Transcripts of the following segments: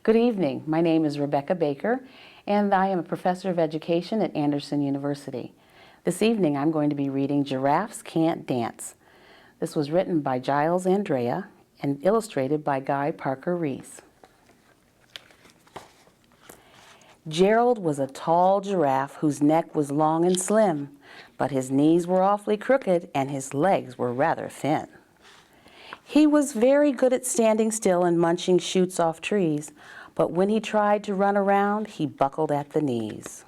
Good evening. My name is Rebecca Baker, and I am a professor of education at Anderson University. This evening I'm going to be reading Giraffes Can't Dance. This was written by Giles Andrea and illustrated by Guy Parker Reese. Gerald was a tall giraffe whose neck was long and slim, but his knees were awfully crooked and his legs were rather thin. He was very good at standing still and munching shoots off trees, but when he tried to run around, he buckled at the knees.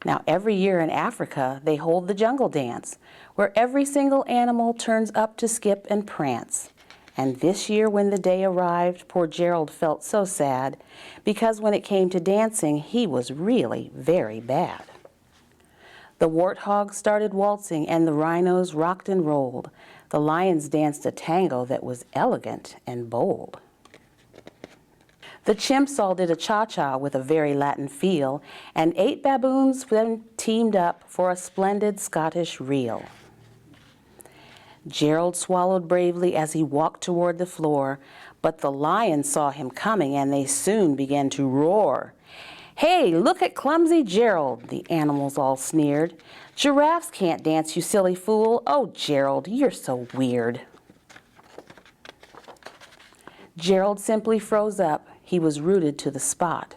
Now, every year in Africa, they hold the jungle dance, where every single animal turns up to skip and prance. And this year when the day arrived, poor Gerald felt so sad, because when it came to dancing, he was really very bad. The warthogs started waltzing, and the rhinos rocked and rolled. The lions danced a tango that was elegant and bold. The chimps all did a cha-cha with a very Latin feel, and 8 baboons then teamed up for a splendid Scottish reel. Gerald swallowed bravely as he walked toward the floor, but the lions saw him coming, and they soon began to roar. "Hey, look at clumsy Gerald," the animals all sneered. "Giraffes can't dance, you silly fool. Oh, Gerald, you're so weird." Gerald simply froze up. He was rooted to the spot.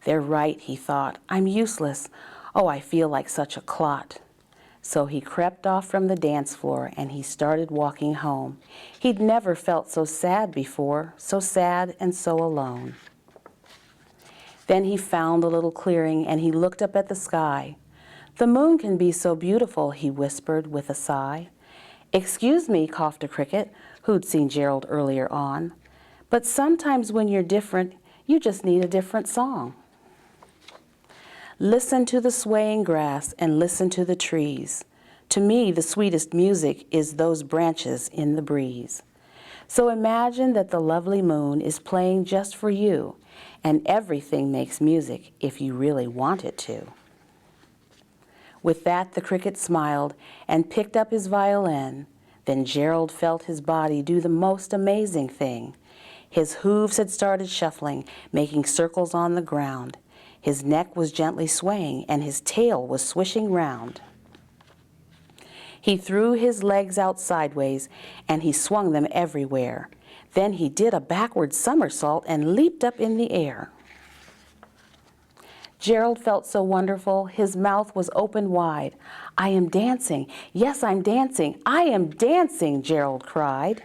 "They're right," he thought. "I'm useless. Oh, I feel like such a clot." So he crept off from the dance floor and he started walking home. He'd never felt so sad before, so sad and so alone. Then he found a little clearing and he looked up at the sky. "The moon can be so beautiful," he whispered with a sigh. "Excuse me," coughed a cricket, who'd seen Gerald earlier on, "but sometimes when you're different, you just need a different song. Listen to the swaying grass and listen to the trees. To me, the sweetest music is those branches in the breeze. So imagine that the lovely moon is playing just for you, and everything makes music if you really want it to." With that, the cricket smiled and picked up his violin. Then Gerald felt his body do the most amazing thing. His hooves had started shuffling, making circles on the ground. His neck was gently swaying, and his tail was swishing round. He threw his legs out sideways, and he swung them everywhere. Then he did a backward somersault and leaped up in the air. Gerald felt so wonderful, his mouth was open wide. "I am dancing, yes, I'm dancing, I am dancing," Gerald cried.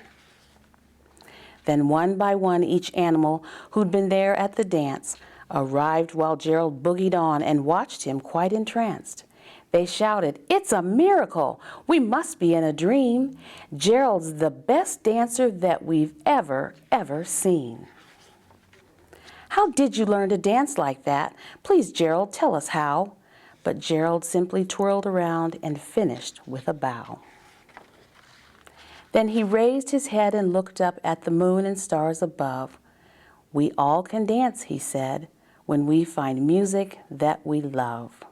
Then one by one, each animal who'd been there at the dance arrived while Gerald boogied on and watched him quite entranced. They shouted, "It's a miracle! We must be in a dream! Gerald's the best dancer that we've ever seen." "How did you learn to dance like that? Please, Gerald, tell us how." But Gerald simply twirled around and finished with a bow. Then he raised his head and looked up at the moon and stars above. "We all can dance," he said, "when we find music that we love."